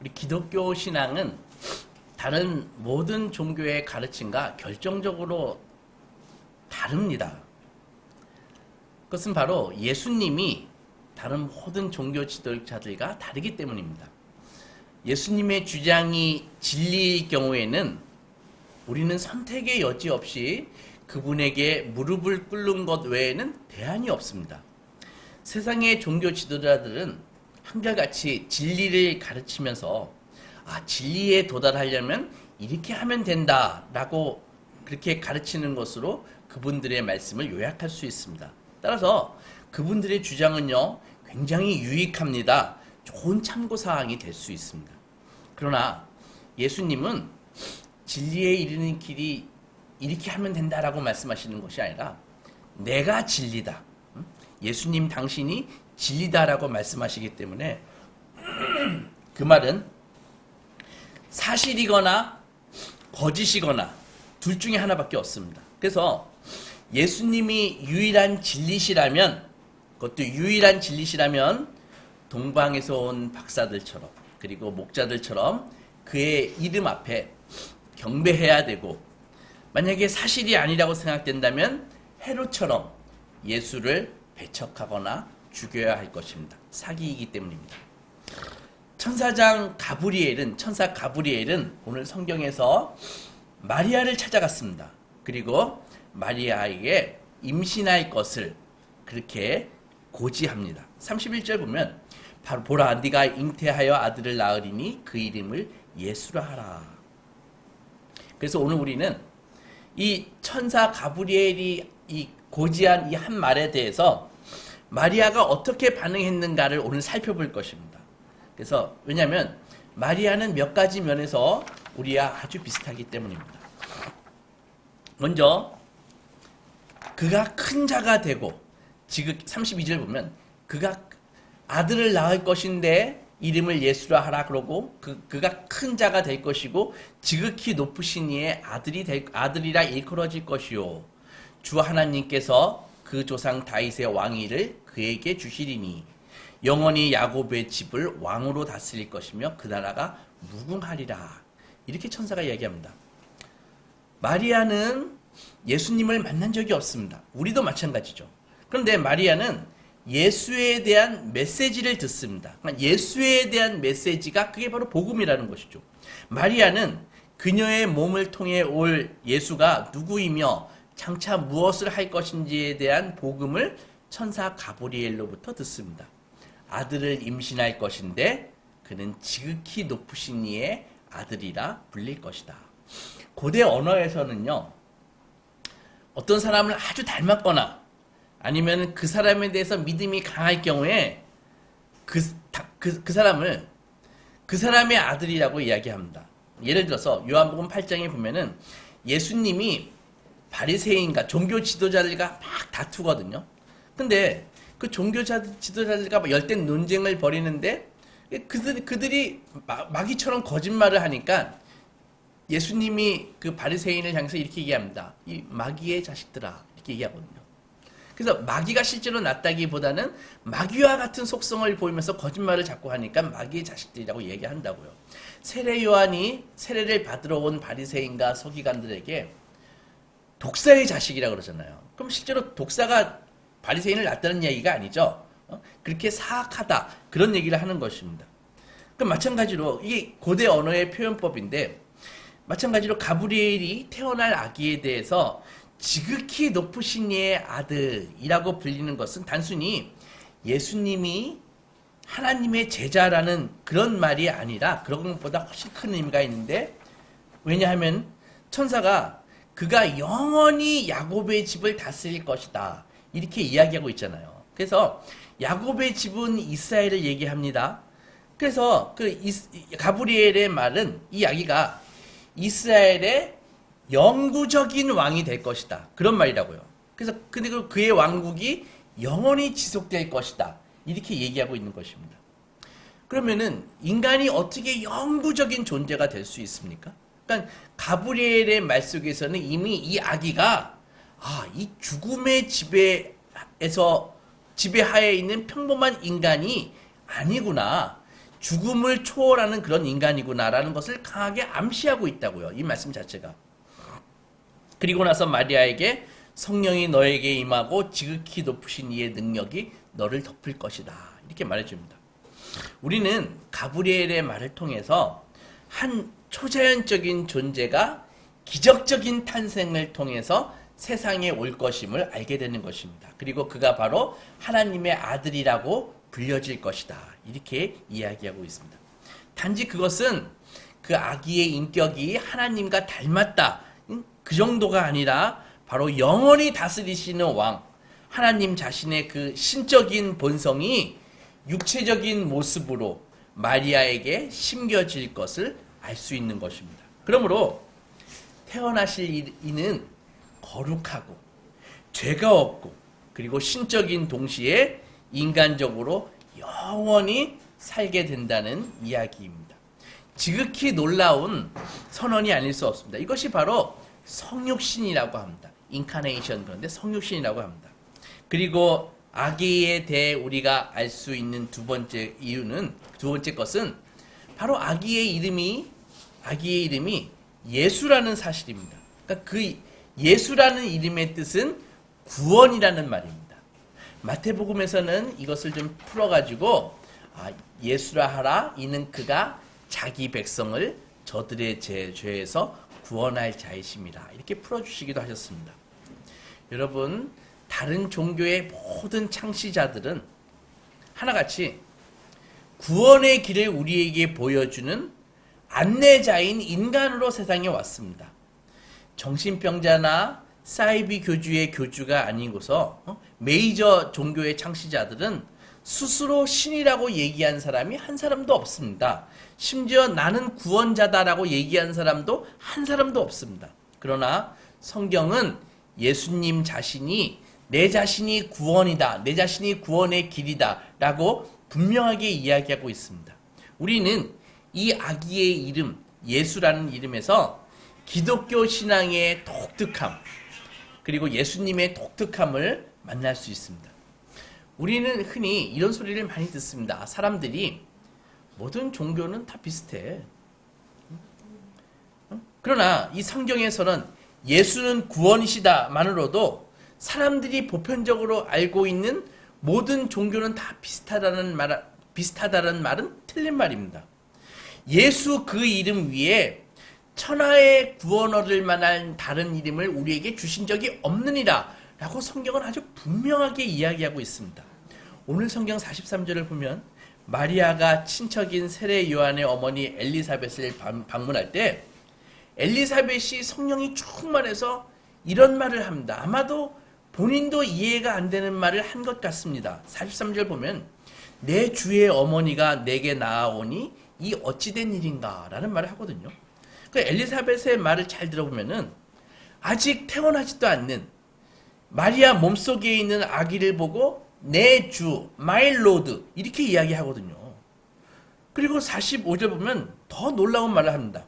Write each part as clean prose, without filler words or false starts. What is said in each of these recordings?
우리 기독교 신앙은 다른 모든 종교의 가르침과 결정적으로 다릅니다. 그것은 바로 예수님이 다른 모든 종교 지도자들과 다르기 때문입니다. 예수님의 주장이 진리일 경우에는 우리는 선택의 여지 없이 그분에게 무릎을 꿇는 것 외에는 대안이 없습니다. 세상의 종교 지도자들은 한결같이 진리를 가르치면서 진리에 도달하려면 이렇게 하면 된다라고 그렇게 가르치는 것으로 그분들의 말씀을 요약할 수 있습니다. 따라서 그분들의 주장은요, 굉장히 유익합니다. 좋은 참고사항이 될 수 있습니다. 그러나 예수님은 진리에 이르는 길이 이렇게 하면 된다라고 말씀하시는 것이 아니라 내가 진리다. 예수님 당신이 진리다라고 말씀하시기 때문에 그 말은 사실이거나 거짓이거나 둘 중에 하나밖에 없습니다. 그래서 예수님이 유일한 진리시라면, 그것도 유일한 진리시라면 동방에서 온 박사들처럼 그리고 목자들처럼 그의 이름 앞에 경배해야 되고, 만약에 사실이 아니라고 생각된다면 헤롯처럼 예수를 배척하거나 죽여야 할 것입니다. 사기이기 때문입니다. 천사 가브리엘은 오늘 성경에서 마리아를 찾아갔습니다. 그리고 마리아에게 임신할 것을 그렇게 고지합니다. 31절 보면 바로 보라, 네가 잉태하여 아들을 낳으리니 그 이름을 예수라 하라. 그래서 오늘 우리는 이 천사 가브리엘이 이 고지한 이 한 말에 대해서 마리아가 어떻게 반응했는가를 오늘 살펴볼 것입니다. 그래서 왜냐하면 마리아는 몇 가지 면에서 우리와 아주 비슷하기 때문입니다. 먼저 그가 큰 자가 되고, 지금 32절 보면 그가 아들을 낳을 것인데 이름을 예수라 하라 그러고, 그가 큰 자가 될 것이고 지극히 높으신 이의 아들이라 일컬어질 것이요 주 하나님께서 그 조상 다윗의 왕위를 그에게 주시리니 영원히 야곱의 집을 왕으로 다스릴 것이며 그 나라가 무궁하리라. 이렇게 천사가 이야기합니다. 마리아는 예수님을 만난 적이 없습니다. 우리도 마찬가지죠. 그런데 마리아는 예수에 대한 메시지를 듣습니다. 예수에 대한 메시지가 그게 바로 복음이라는 것이죠. 마리아는 그녀의 몸을 통해 올 예수가 누구이며 장차 무엇을 할 것인지에 대한 복음을 천사 가브리엘로부터 듣습니다. 아들을 임신할 것인데 그는 지극히 높으신 이의 아들이라 불릴 것이다. 고대 언어에서는요, 어떤 사람을 아주 닮았거나 아니면 그 사람에 대해서 믿음이 강할 경우에 그 사람을 그 사람의 아들이라고 이야기합니다. 예를 들어서 요한복음 8장에 보면은 예수님이 바리새인과 종교 지도자들과 막 다투거든요. 근데 그 종교 지도자들과 열띤 논쟁을 벌이는데 그들이 마귀처럼 거짓말을 하니까 예수님이 그 바리새인을 향해서 이렇게 얘기합니다. 이 마귀의 자식들아, 이렇게 얘기하거든요. 그래서 마귀가 실제로 낫다기보다는 마귀와 같은 속성을 보이면서 거짓말을 자꾸 하니까 마귀의 자식들이라고 얘기한다고요. 세례 요한이 세례를 받으러 온 바리새인과 서기관들에게 독사의 자식이라고 그러잖아요. 그럼 실제로 독사가 바리새인을 낳았다는 얘기가 아니죠. 그렇게 사악하다, 그런 얘기를 하는 것입니다. 그럼 마찬가지로 이게 고대 언어의 표현법인데, 마찬가지로 가브리엘이 태어날 아기에 대해서 지극히 높으신 이의 아들이라고 불리는 것은 단순히 예수님이 하나님의 제자라는 그런 말이 아니라 그런 것보다 훨씬 큰 의미가 있는데, 왜냐하면 천사가 그가 영원히 야곱의 집을 다스릴 것이다, 이렇게 이야기하고 있잖아요. 그래서 야곱의 집은 이스라엘을 얘기합니다. 그래서 가브리엘의 말은 이 아기가 이스라엘의 영구적인 왕이 될 것이다, 그런 말이라고요. 그래서 그리고 그의 왕국이 영원히 지속될 것이다, 이렇게 얘기하고 있는 것입니다. 그러면은 인간이 어떻게 영구적인 존재가 될 수 있습니까? 그러니까 가브리엘의 말 속에서는 이미 이 아기가 이 죽음의 지배하에 있는 평범한 인간이 아니구나, 죽음을 초월하는 그런 인간이구나라는 것을 강하게 암시하고 있다고요. 이 말씀 자체가. 그리고 나서 마리아에게 성령이 너에게 임하고 지극히 높으신 이의 능력이 너를 덮을 것이다. 이렇게 말해줍니다. 우리는 가브리엘의 말을 통해서 한 초자연적인 존재가 기적적인 탄생을 통해서 세상에 올 것임을 알게 되는 것입니다. 그리고 그가 바로 하나님의 아들이라고 불려질 것이다. 이렇게 이야기하고 있습니다. 단지 그것은 그 아기의 인격이 하나님과 닮았다. 그 정도가 아니라 바로 영원히 다스리시는 왕, 하나님 자신의 그 신적인 본성이 육체적인 모습으로 마리아에게 심겨질 것을 알 수 있는 것입니다. 그러므로 태어나실 이는 거룩하고 죄가 없고 그리고 신적인 동시에 인간적으로 영원히 살게 된다는 이야기입니다. 지극히 놀라운 선언이 아닐 수 없습니다. 이것이 바로 성육신이라고 합니다. 인카네이션, 그런데 성육신이라고 합니다. 그리고 아기에 대해 우리가 알 수 있는 두 번째 것은 바로 아기의 이름이 예수라는 사실입니다. 그러니까 그 예수라는 이름의 뜻은 구원이라는 말입니다. 마태복음에서는 이것을 좀 풀어가지고 예수라 하라 이는 그가 자기 백성을 저들의 죄에서 구원할 자이심이라 이렇게 풀어주시기도 하셨습니다. 여러분, 다른 종교의 모든 창시자들은 하나같이 구원의 길을 우리에게 보여주는 안내자인 인간으로 세상에 왔습니다. 정신병자나 사이비 교주의 교주가 아니고서 메이저 종교의 창시자들은 스스로 신이라고 얘기한 사람이 한 사람도 없습니다. 심지어 나는 구원자다라고 얘기한 사람도 한 사람도 없습니다. 그러나 성경은 예수님 자신이 내 자신이 구원이다, 내 자신이 구원의 길이다 라고 분명하게 이야기하고 있습니다. 우리는 이 아기의 이름, 예수라는 이름에서 기독교 신앙의 독특함, 그리고 예수님의 독특함을 만날 수 있습니다. 우리는 흔히 이런 소리를 많이 듣습니다. 사람들이 모든 종교는 다 비슷해. 그러나 이 성경에서는 예수는 구원이시다만으로도 사람들이 보편적으로 알고 있는 모든 종교는 다 비슷하다는 말은 틀린 말입니다. 예수 그 이름 위에 천하의 구원 얻을 만한 다른 이름을 우리에게 주신 적이 없느니라 라고 성경은 아주 분명하게 이야기하고 있습니다. 오늘 성경 43절을 보면 마리아가 친척인 세례 요한의 어머니 엘리사벳을 방문할 때 엘리사벳이 성령이 충만해서 이런 말을 합니다. 아마도 본인도 이해가 안 되는 말을 한 것 같습니다. 43절 보면 내 주의 어머니가 내게 나아오니 이 어찌된 일인가 라는 말을 하거든요. 그 엘리사벳의 말을 잘 들어보면은 아직 태어나지도 않는 마리아 몸속에 있는 아기를 보고 내 주, my lord 이렇게 이야기하거든요. 그리고 45절 보면 더 놀라운 말을 합니다.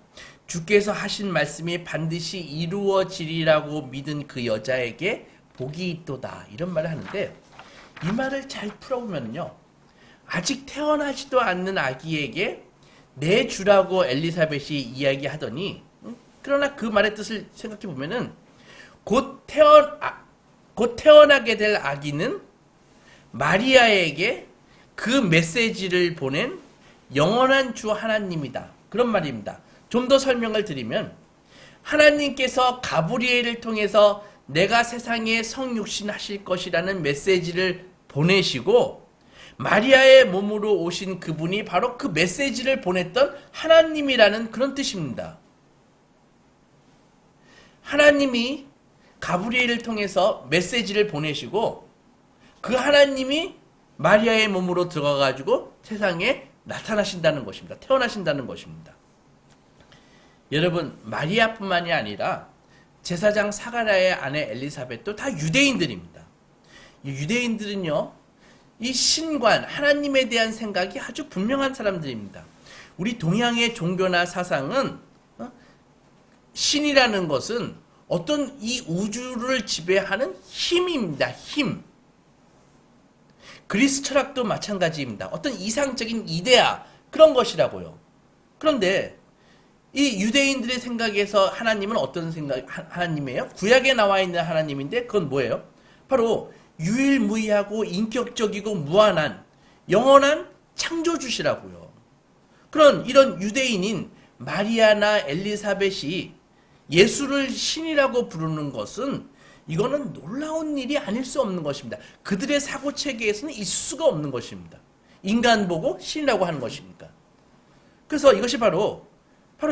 주께서 하신 말씀이 반드시 이루어지리라고 믿은 그 여자에게 복이 있도다 이런 말을 하는데 이 말을 잘 풀어보면요. 아직 태어나지도 않는 아기에게 내 주라고 엘리사벳이 이야기하더니 그러나 그 말의 뜻을 생각해 보면은 곧 태어나게 될 아기는 마리아에게 그 메시지를 보낸 영원한 주 하나님이다. 그런 말입니다. 좀 더 설명을 드리면 하나님께서 가브리엘을 통해서 내가 세상에 성육신하실 것이라는 메시지를 보내시고 마리아의 몸으로 오신 그분이 바로 그 메시지를 보냈던 하나님이라는 그런 뜻입니다. 하나님이 가브리엘을 통해서 메시지를 보내시고 그 하나님이 마리아의 몸으로 들어가가지고 세상에 나타나신다는 것입니다. 태어나신다는 것입니다. 여러분, 마리아뿐만이 아니라 제사장 사가랴의 아내 엘리사벳도 다 유대인들입니다. 이 유대인들은요, 이 신관, 하나님에 대한 생각이 아주 분명한 사람들입니다. 우리 동양의 종교나 사상은 신이라는 것은 어떤 이 우주를 지배하는 힘입니다. 힘. 그리스 철학도 마찬가지입니다. 어떤 이상적인 이데아, 그런 것이라고요. 그런데 이 유대인들의 생각에서 하나님은 어떤 하나님이에요? 구약에 나와 있는 하나님인데 그건 뭐예요? 바로 유일무이하고 인격적이고 무한한 영원한 창조주시라고요. 그런 이런 유대인인 마리아나 엘리사벳이 예수를 신이라고 부르는 것은 이거는 놀라운 일이 아닐 수 없는 것입니다. 그들의 사고체계에서는 있을 수가 없는 것입니다. 인간 보고 신이라고 하는 것이니까. 그래서 이것이 바로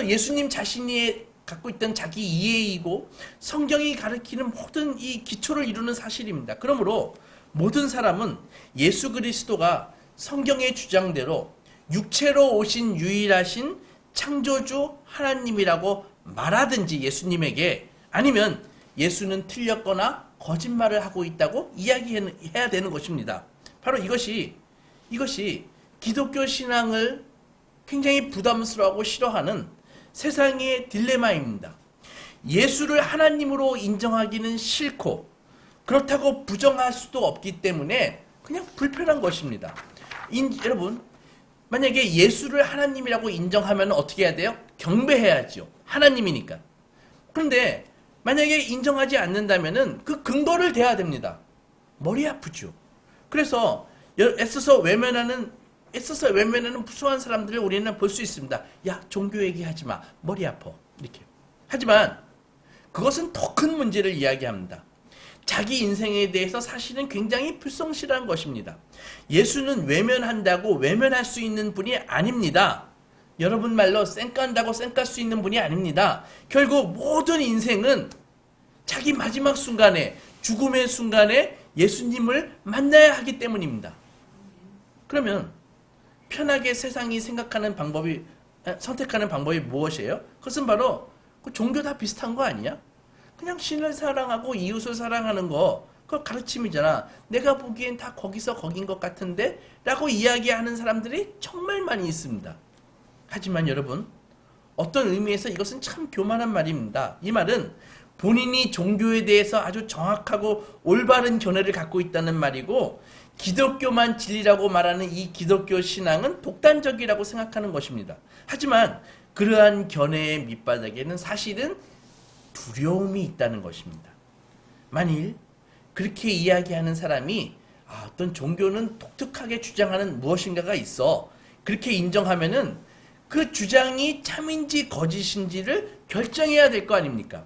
예수님 자신이 갖고 있던 자기 이해이고 성경이 가르치는 모든 이 기초를 이루는 사실입니다. 그러므로 모든 사람은 예수 그리스도가 성경의 주장대로 육체로 오신 유일하신 창조주 하나님이라고 말하든지 예수님에게, 아니면 예수는 틀렸거나 거짓말을 하고 있다고 이야기해야 되는 것입니다. 바로 이것이 기독교 신앙을 굉장히 부담스러워하고 싫어하는 세상의 딜레마입니다. 예수를 하나님으로 인정하기는 싫고 그렇다고 부정할 수도 없기 때문에 그냥 불편한 것입니다. 여러분, 만약에 예수를 하나님이라고 인정하면 어떻게 해야 돼요? 경배해야죠. 하나님이니까. 그런데 만약에 인정하지 않는다면은 그 근거를 대야 됩니다. 머리 아프죠. 그래서 애써서 외면하는 무수한 사람들을 우리는 볼 수 있습니다. 야, 종교 얘기하지 마. 머리 아파. 이렇게. 하지만 그것은 더 큰 문제를 이야기합니다. 자기 인생에 대해서 사실은 굉장히 불성실한 것입니다. 예수는 외면한다고 외면할 수 있는 분이 아닙니다. 여러분 말로 쌩깐다고 쌩깔 수 있는 분이 아닙니다. 결국 모든 인생은 자기 마지막 순간에, 죽음의 순간에 예수님을 만나야 하기 때문입니다. 그러면 편하게 세상이 선택하는 방법이 무엇이에요? 그것은 바로 종교 다 비슷한 거 아니야? 그냥 신을 사랑하고 이웃을 사랑하는 거, 그거 가르침이잖아. 내가 보기엔 다 거기서 거긴 것 같은데? 라고 이야기하는 사람들이 정말 많이 있습니다. 하지만 여러분, 어떤 의미에서 이것은 참 교만한 말입니다. 이 말은 본인이 종교에 대해서 아주 정확하고 올바른 견해를 갖고 있다는 말이고, 기독교만 진리라고 말하는 이 기독교 신앙은 독단적이라고 생각하는 것입니다. 하지만 그러한 견해의 밑바닥에는 사실은 두려움이 있다는 것입니다. 만일 그렇게 이야기하는 사람이 어떤 종교는 독특하게 주장하는 무엇인가가 있어, 그렇게 인정하면은 그 주장이 참인지 거짓인지를 결정해야 될 거 아닙니까?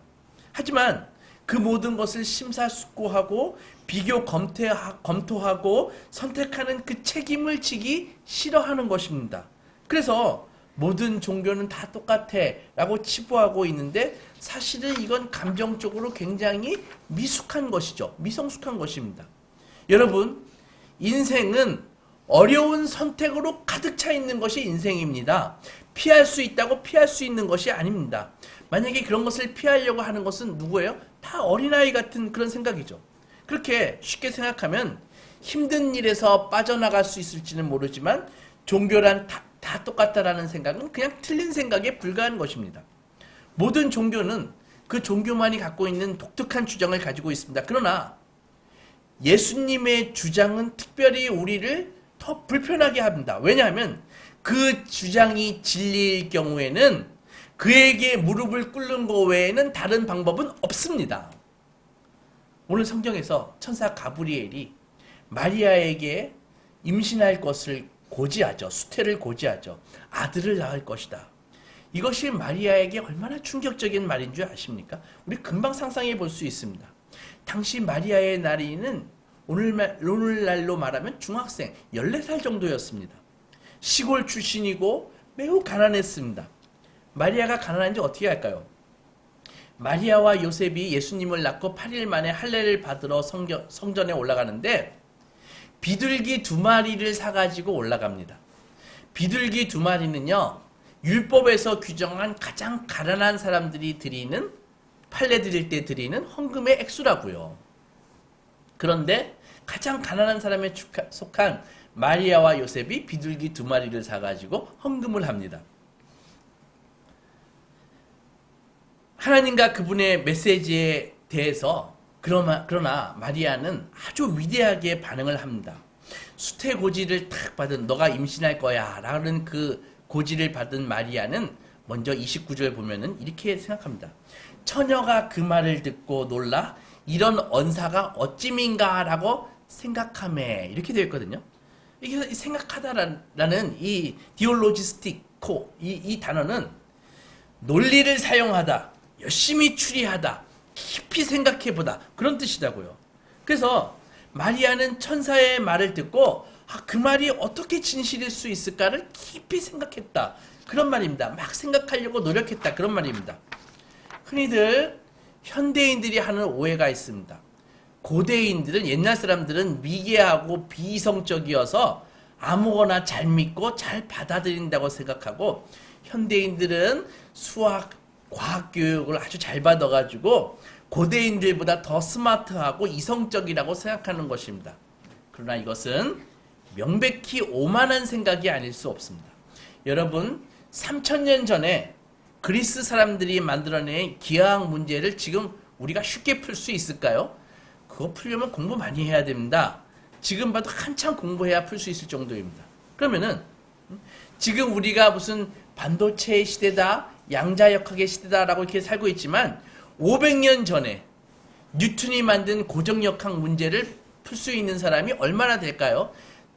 하지만 그 모든 것을 심사숙고하고 비교 검토하고 선택하는 그 책임을 지기 싫어하는 것입니다. 그래서 모든 종교는 다 똑같아 라고 치부하고 있는데 사실은 이건 감정적으로 굉장히 미숙한 것이죠. 미성숙한 것입니다. 여러분, 인생은 어려운 선택으로 가득 차 있는 것이 인생입니다. 피할 수 있다고 피할 수 있는 것이 아닙니다. 만약에 그런 것을 피하려고 하는 것은 누구예요? 다 어린아이 같은 그런 생각이죠. 그렇게 쉽게 생각하면 힘든 일에서 빠져나갈 수 있을지는 모르지만 종교란 다 똑같다라는 생각은 그냥 틀린 생각에 불과한 것입니다. 모든 종교는 그 종교만이 갖고 있는 독특한 주장을 가지고 있습니다. 그러나 예수님의 주장은 특별히 우리를 더 불편하게 합니다. 왜냐하면 그 주장이 진리일 경우에는 그에게 무릎을 꿇는 것 외에는 다른 방법은 없습니다. 오늘 성경에서 천사 가브리엘이 마리아에게 임신할 것을 고지하죠. 수태를 고지하죠. 아들을 낳을 것이다. 이것이 마리아에게 얼마나 충격적인 말인 줄 아십니까? 우리 금방 상상해 볼 수 있습니다. 당시 마리아의 나이는 오늘날로 말하면 중학생 14살 정도였습니다. 시골 출신이고 매우 가난했습니다. 마리아가 가난한지 어떻게 할까요? 마리아와 요셉이 예수님을 낳고 8일 만에 할례를 받으러 성전에 올라가는데 비둘기 2마리를 사가지고 올라갑니다. 비둘기 2마리는요, 율법에서 규정한 가장 가난한 사람들이 드리는, 할례 드릴 때 드리는 헌금의 액수라고요. 그런데 가장 가난한 사람에 속한 마리아와 요셉이 비둘기 2마리를 사가지고 헌금을 합니다. 하나님과 그분의 메시지에 대해서 그러나 마리아는 아주 위대하게 반응을 합니다. 수태고지를 탁 받은 너가 임신할 거야 라는 그 고지를 받은 마리아는 먼저 29절 보면은 이렇게 생각합니다. 처녀가 그 말을 듣고 놀라 이런 언사가 어찌민가 라고 생각하매 이렇게 되어 있거든요. 이게 생각하다라는 이 디올로지스티코 이 단어는 논리를 사용하다, 열심히 추리하다, 깊이 생각해보다 그런 뜻이라고요. 그래서 마리아는 천사의 말을 듣고 그 말이 어떻게 진실일 수 있을까를 깊이 생각했다. 그런 말입니다. 막 생각하려고 노력했다. 그런 말입니다. 흔히들 현대인들이 하는 오해가 있습니다. 고대인들은 옛날 사람들은 미개하고 비이성적이어서 아무거나 잘 믿고 잘 받아들인다고 생각하고 현대인들은 수학, 과학 교육을 아주 잘 받아가지고 고대인들보다 더 스마트하고 이성적이라고 생각하는 것입니다. 그러나 이것은 명백히 오만한 생각이 아닐 수 없습니다. 여러분 3000년 전에 그리스 사람들이 만들어낸 기하학 문제를 지금 우리가 쉽게 풀 수 있을까요? 그거 풀려면 공부 많이 해야 됩니다. 지금 봐도 한참 공부해야 풀 수 있을 정도입니다. 그러면은 지금 우리가 무슨 반도체의 시대다, 양자역학의 시대다라고 이렇게 살고 있지만 500년 전에 뉴턴이 만든 고정역학 문제를 풀 수 있는 사람이 얼마나 될까요?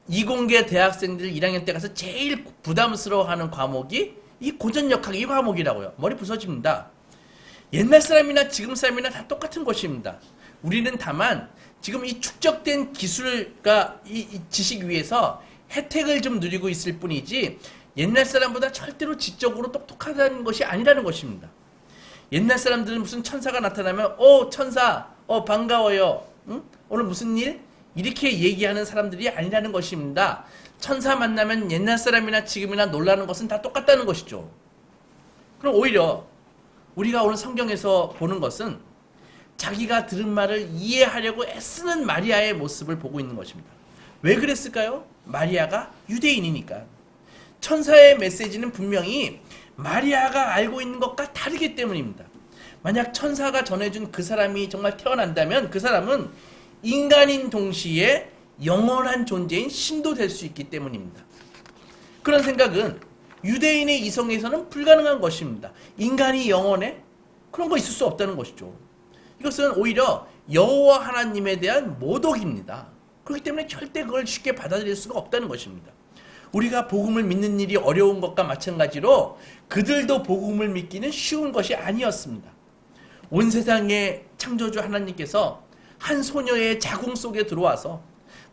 이공계 대학생들 1학년 때 가서 제일 부담스러워하는 과목이 이 고정역학 이 과목이라고요. 머리 부서집니다. 옛날 사람이나 지금 사람이나 다 똑같은 것입니다. 우리는 다만 지금 이 축적된 기술과 이 지식 위에서 혜택을 좀 누리고 있을 뿐이지 옛날 사람보다 절대로 지적으로 똑똑하다는 것이 아니라는 것입니다. 옛날 사람들은 무슨 천사가 나타나면 천사 반가워요. 응? 오늘 무슨 일? 이렇게 얘기하는 사람들이 아니라는 것입니다. 천사 만나면 옛날 사람이나 지금이나 놀라는 것은 다 똑같다는 것이죠. 그럼 오히려 우리가 오늘 성경에서 보는 것은 자기가 들은 말을 이해하려고 애쓰는 마리아의 모습을 보고 있는 것입니다. 왜 그랬을까요? 마리아가 유대인이니까. 천사의 메시지는 분명히 마리아가 알고 있는 것과 다르기 때문입니다. 만약 천사가 전해준 그 사람이 정말 태어난다면 그 사람은 인간인 동시에 영원한 존재인 신도 될 수 있기 때문입니다. 그런 생각은 유대인의 이성에서는 불가능한 것입니다. 인간이 영원해? 그런 거 있을 수 없다는 것이죠. 이것은 오히려 여호와 하나님에 대한 모독입니다. 그렇기 때문에 절대 그걸 쉽게 받아들일 수가 없다는 것입니다. 우리가 복음을 믿는 일이 어려운 것과 마찬가지로 그들도 복음을 믿기는 쉬운 것이 아니었습니다. 온 세상의 창조주 하나님께서 한 소녀의 자궁 속에 들어와서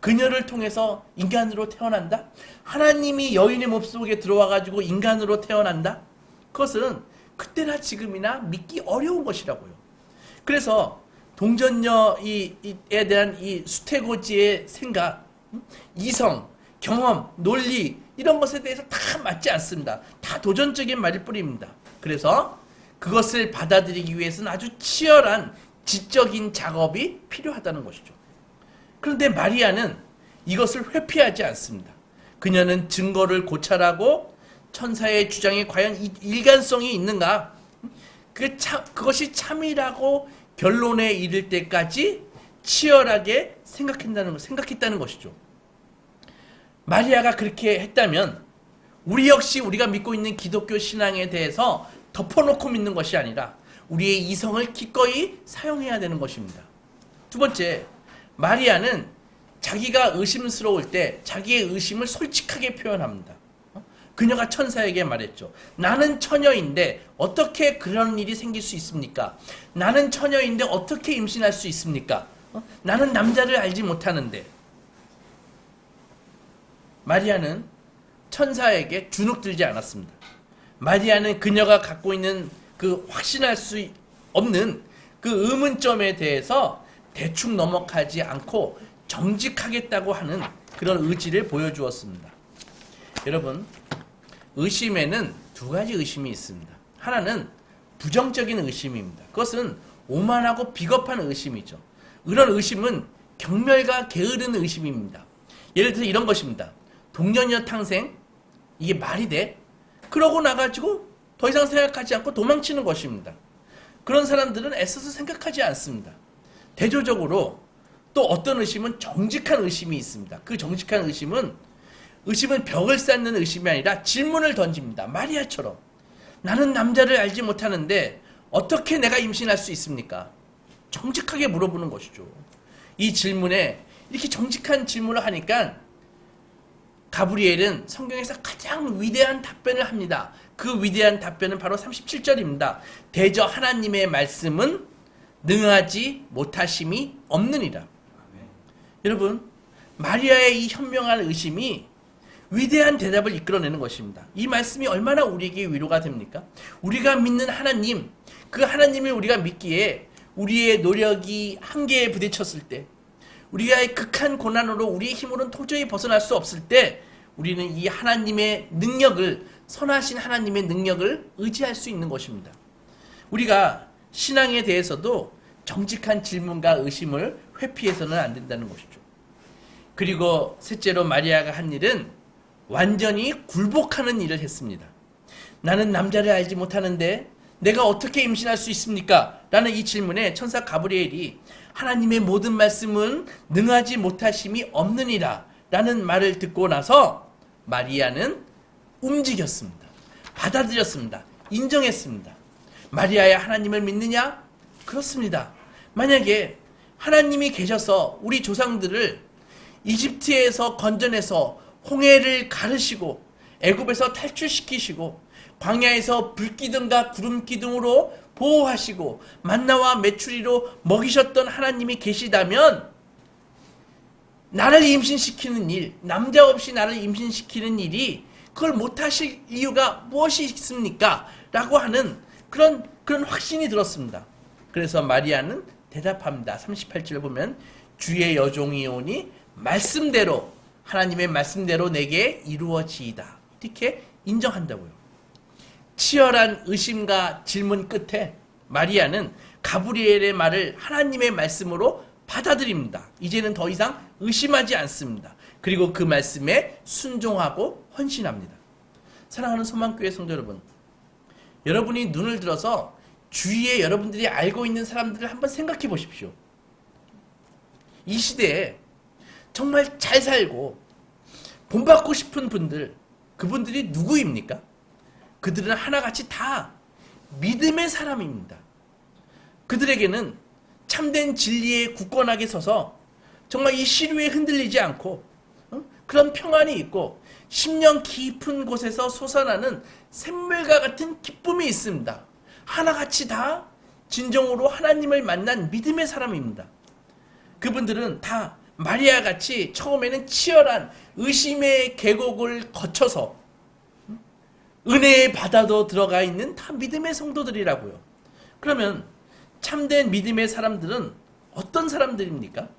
그녀를 통해서 인간으로 태어난다? 하나님이 여인의 몸속에 들어와가지고 인간으로 태어난다? 그것은 그때나 지금이나 믿기 어려운 것이라고요. 그래서 동전녀에 대한 이 수태고지의 생각, 이성, 경험, 논리 이런 것에 대해서 다 맞지 않습니다. 다 도전적인 말일 뿐입니다. 그래서 그것을 받아들이기 위해서는 아주 치열한 지적인 작업이 필요하다는 것이죠. 그런데 마리아는 이것을 회피하지 않습니다. 그녀는 증거를 고찰하고 천사의 주장에 과연 일관성이 있는가? 그것이 참이라고 결론에 이를 때까지 치열하게 생각했다는 것이죠. 마리아가 그렇게 했다면 우리 역시 우리가 믿고 있는 기독교 신앙에 대해서 덮어놓고 믿는 것이 아니라 우리의 이성을 기꺼이 사용해야 되는 것입니다. 두 번째, 마리아는 자기가 의심스러울 때 자기의 의심을 솔직하게 표현합니다. 그녀가 천사에게 말했죠. 나는 처녀인데 어떻게 그런 일이 생길 수 있습니까? 나는 처녀인데 어떻게 임신할 수 있습니까? 나는 남자를 알지 못하는데. 마리아는 천사에게 주눅들지 않았습니다. 마리아는 그녀가 갖고 있는 그 확신할 수 없는 그 의문점에 대해서 대충 넘어가지 않고 정직하겠다고 하는 그런 의지를 보여주었습니다. 여러분, 의심에는 두 가지 의심이 있습니다. 하나는 부정적인 의심입니다. 그것은 오만하고 비겁한 의심이죠. 이런 의심은 경멸과 게으른 의심입니다. 예를 들어서 이런 것입니다. 동년녀 탕생, 이게 말이 돼? 그러고 나가지고 더 이상 생각하지 않고 도망치는 것입니다. 그런 사람들은 애써서 생각하지 않습니다. 대조적으로 또 어떤 의심은 정직한 의심이 있습니다. 그 정직한 의심은 벽을 쌓는 의심이 아니라 질문을 던집니다. 마리아처럼 나는 남자를 알지 못하는데 어떻게 내가 임신할 수 있습니까? 정직하게 물어보는 것이죠. 이 질문에 이렇게 정직한 질문을 하니까 가브리엘은 성경에서 가장 위대한 답변을 합니다. 그 위대한 답변은 바로 37절입니다. 대저 하나님의 말씀은 능하지 못하심이 없느니라. 아멘. 여러분, 마리아의 이 현명한 의심이 위대한 대답을 이끌어내는 것입니다. 이 말씀이 얼마나 우리에게 위로가 됩니까? 우리가 믿는 하나님, 그 하나님을 우리가 믿기에 우리의 노력이 한계에 부딪혔을 때, 우리가 극한 고난으로 우리의 힘으로는 도저히 벗어날 수 없을 때 우리는 이 하나님의 능력을, 선하신 하나님의 능력을 의지할 수 있는 것입니다. 우리가 신앙에 대해서도 정직한 질문과 의심을 회피해서는 안 된다는 것이죠. 그리고 셋째로 마리아가 한 일은 완전히 굴복하는 일을 했습니다. 나는 남자를 알지 못하는데 내가 어떻게 임신할 수 있습니까? 라는 이 질문에 천사 가브리엘이 하나님의 모든 말씀은 능하지 못하심이 없느니라 라는 말을 듣고 나서 마리아는 움직였습니다. 받아들였습니다. 인정했습니다. 마리아야 하나님을 믿느냐? 그렇습니다. 만약에 하나님이 계셔서 우리 조상들을 이집트에서 건져내서 홍해를 가르시고 애굽에서 탈출시키시고 광야에서 불기둥과 구름기둥으로 보호하시고 만나와 메추리로 먹이셨던 하나님이 계시다면 나를 임신시키는 일, 남자 없이 나를 임신시키는 일이 그걸 못하실 이유가 무엇이 있습니까? 라고 하는 그런 확신이 들었습니다. 그래서 마리아는 대답합니다. 38절 보면 주의 여종이 오니 말씀대로, 하나님의 말씀대로 내게 이루어지이다. 이렇게 인정한다고요. 치열한 의심과 질문 끝에 마리아는 가브리엘의 말을 하나님의 말씀으로 받아들입니다. 이제는 더 이상 의심하지 않습니다. 그리고 그 말씀에 순종하고 헌신합니다. 사랑하는 소망교회 성도 여러분, 여러분이 눈을 들어서 주위에 여러분들이 알고 있는 사람들을 한번 생각해 보십시오. 이 시대에 정말 잘 살고 본받고 싶은 분들, 그분들이 누구입니까? 그들은 하나같이 다 믿음의 사람입니다. 그들에게는 참된 진리에 굳건하게 서서 정말 이 시류에 흔들리지 않고 그런 평안이 있고 심령 깊은 곳에서 솟아나는 샘물과 같은 기쁨이 있습니다. 하나같이 다 진정으로 하나님을 만난 믿음의 사람입니다. 그분들은 다 마리아같이 처음에는 치열한 의심의 계곡을 거쳐서 은혜의 바다도 들어가 있는 다 믿음의 성도들이라고요. 그러면 참된 믿음의 사람들은 어떤 사람들입니까?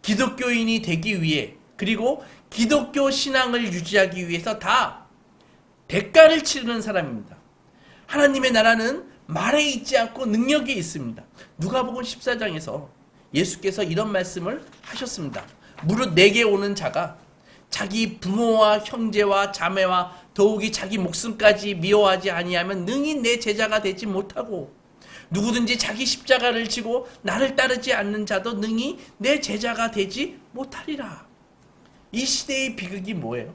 기독교인이 되기 위해, 그리고 기독교 신앙을 유지하기 위해서 다 대가를 치르는 사람입니다. 하나님의 나라는 말에 있지 않고 능력이 있습니다. 누가복음 14장에서 예수께서 이런 말씀을 하셨습니다. 무릇 내게 오는 자가 자기 부모와 형제와 자매와 더욱이 자기 목숨까지 미워하지 아니하면 능히 내 제자가 되지 못하고, 누구든지 자기 십자가를 지고 나를 따르지 않는 자도 능히 내 제자가 되지 못하리라. 이 시대의 비극이 뭐예요?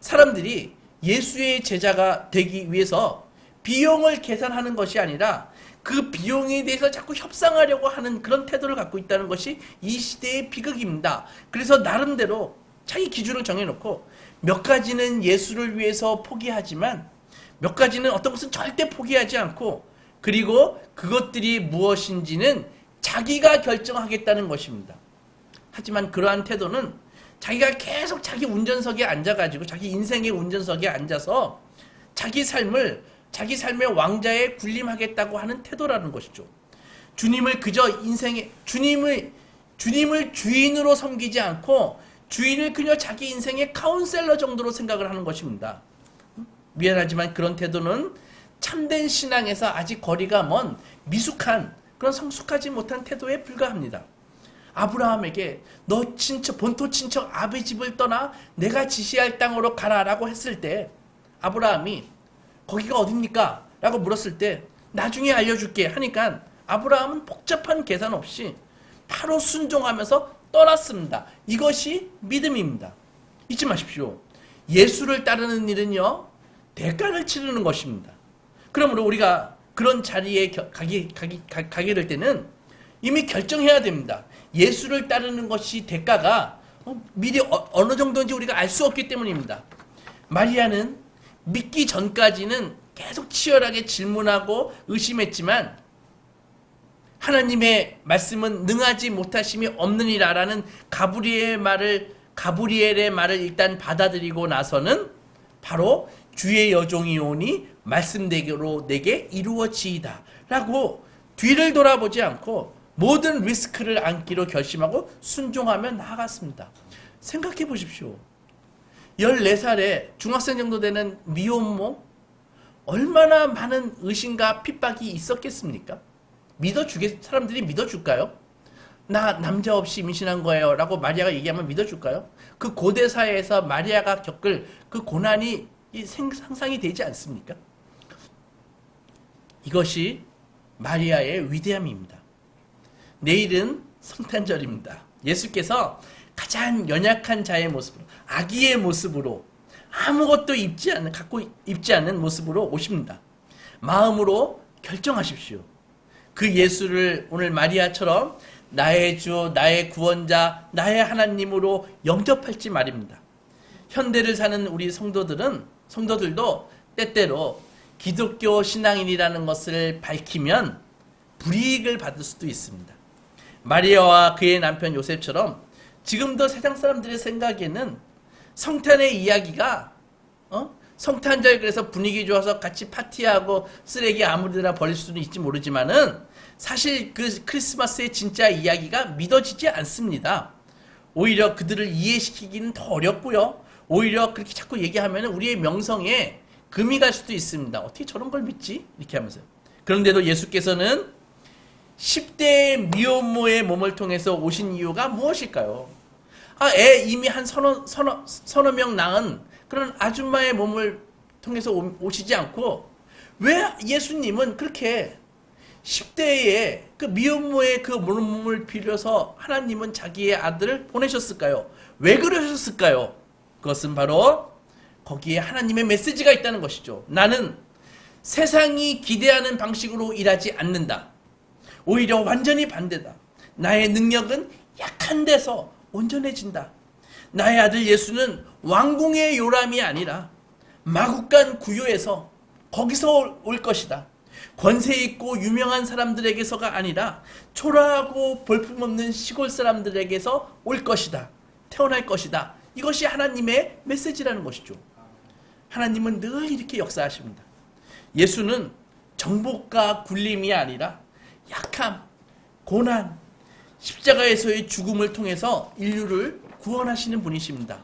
사람들이 예수의 제자가 되기 위해서 비용을 계산하는 것이 아니라 그 비용에 대해서 자꾸 협상하려고 하는 그런 태도를 갖고 있다는 것이 이 시대의 비극입니다. 그래서 나름대로 자기 기준을 정해놓고 몇 가지는 예수를 위해서 포기하지만 몇 가지는 어떤 것은 절대 포기하지 않고, 그리고 그것들이 무엇인지는 자기가 결정하겠다는 것입니다. 하지만 그러한 태도는 자기가 계속 자기 운전석에 앉아가지고 자기 인생의 운전석에 앉아서 자기 삶의 왕자에 군림하겠다고 하는 태도라는 것이죠. 주님을 그저 인생의 주님을 주인으로 섬기지 않고 주인을 그냥 자기 인생의 카운셀러 정도로 생각을 하는 것입니다. 미안하지만 그런 태도는 참된 신앙에서 아직 거리가 먼 미숙한 그런 성숙하지 못한 태도에 불과합니다. 아브라함에게 너 본토 친척 아비 집을 떠나 내가 지시할 땅으로 가라라고 했을 때 아브라함이 거기가 어딥니까? 라고 물었을 때 나중에 알려줄게 하니까 아브라함은 복잡한 계산 없이 바로 순종하면서 떠났습니다. 이것이 믿음입니다. 잊지 마십시오. 예수를 따르는 일은요, 대가를 치르는 것입니다. 그러므로 우리가 그런 자리에 가게 될 때는 이미 결정해야 됩니다. 예수를 따르는 것이 대가가 미리 어느 정도인지 우리가 알 수 없기 때문입니다. 마리아는 믿기 전까지는 계속 치열하게 질문하고 의심했지만 하나님의 말씀은 능하지 못하심이 없느니라라는 가브리엘의 말을 일단 받아들이고 나서는 바로 주의 여종이 오니 말씀대로 내게 이루어지이다 라고 뒤를 돌아보지 않고 모든 리스크를 안기로 결심하고 순종하며 나아갔습니다. 생각해 보십시오. 14살에 중학생 정도 되는 미혼모, 얼마나 많은 의심과 핍박이 있었겠습니까? 사람들이 믿어줄까요? 나 남자 없이 임신한 거예요 라고 마리아가 얘기하면 믿어줄까요? 그 고대 사회에서 마리아가 겪을 그 고난이 상상이 되지 않습니까? 이것이 마리아의 위대함입니다. 내일은 성탄절입니다. 예수께서 가장 연약한 자의 모습으로, 아기의 모습으로, 아무것도 갖고 입지 않은 모습으로 오십니다. 마음으로 결정하십시오. 그 예수를 오늘 마리아처럼 나의 주, 나의 구원자, 나의 하나님으로 영접할지 말입니다. 현대를 사는 우리 성도들도 때때로 기독교 신앙인이라는 것을 밝히면 불이익을 받을 수도 있습니다. 마리아와 그의 남편 요셉처럼 지금도 세상 사람들의 생각에는 성탄의 이야기가 성탄절 그래서 분위기 좋아서 같이 파티하고 쓰레기 아무데나 버릴 수는 있지 모르지만은 사실 그 크리스마스의 진짜 이야기가 믿어지지 않습니다. 오히려 그들을 이해시키기는 더 어렵고요. 오히려 그렇게 자꾸 얘기하면 우리의 명성에 금이 갈 수도 있습니다. 어떻게 저런 걸 믿지? 이렇게 하면서. 그런데도 예수께서는 10대의 미혼모의 몸을 통해서 오신 이유가 무엇일까요? 애 이미 한 서너 명 낳은 그런 아줌마의 몸을 통해서 오시지 않고 왜 예수님은 그렇게 10대의 그 미혼모의 그 몸을 빌려서 하나님은 자기의 아들을 보내셨을까요? 왜 그러셨을까요? 그것은 바로 거기에 하나님의 메시지가 있다는 것이죠. 나는 세상이 기대하는 방식으로 일하지 않는다. 오히려 완전히 반대다. 나의 능력은 약한 데서 온전해진다. 나의 아들 예수는 왕궁의 요람이 아니라 마국간 구유에서 거기서 올 것이다. 권세 있고 유명한 사람들에게서가 아니라 초라하고 볼품없는 시골 사람들에게서 올 것이다. 태어날 것이다. 이것이 하나님의 메시지라는 것이죠. 하나님은 늘 이렇게 역사하십니다. 예수는 정복과 굴림이 아니라 약함, 고난, 십자가에서의 죽음을 통해서 인류를 구원하시는 분이십니다.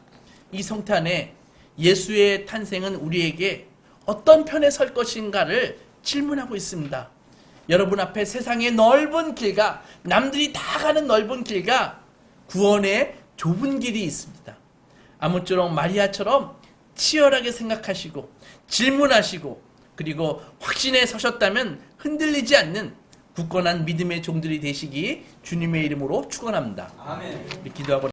이 성탄에 예수의 탄생은 우리에게 어떤 편에 설 것인가를 질문하고 있습니다. 여러분 앞에 세상의 넓은 길과 남들이 다 가는 넓은 길과 구원의 좁은 길이 있습니다. 아무쪼록 마리아처럼 치열하게 생각하시고 질문하시고 그리고 확신에 서셨다면 흔들리지 않는 굳건한 믿음의 종들이 되시기 주님의 이름으로 축원합니다. 아멘. 기도하고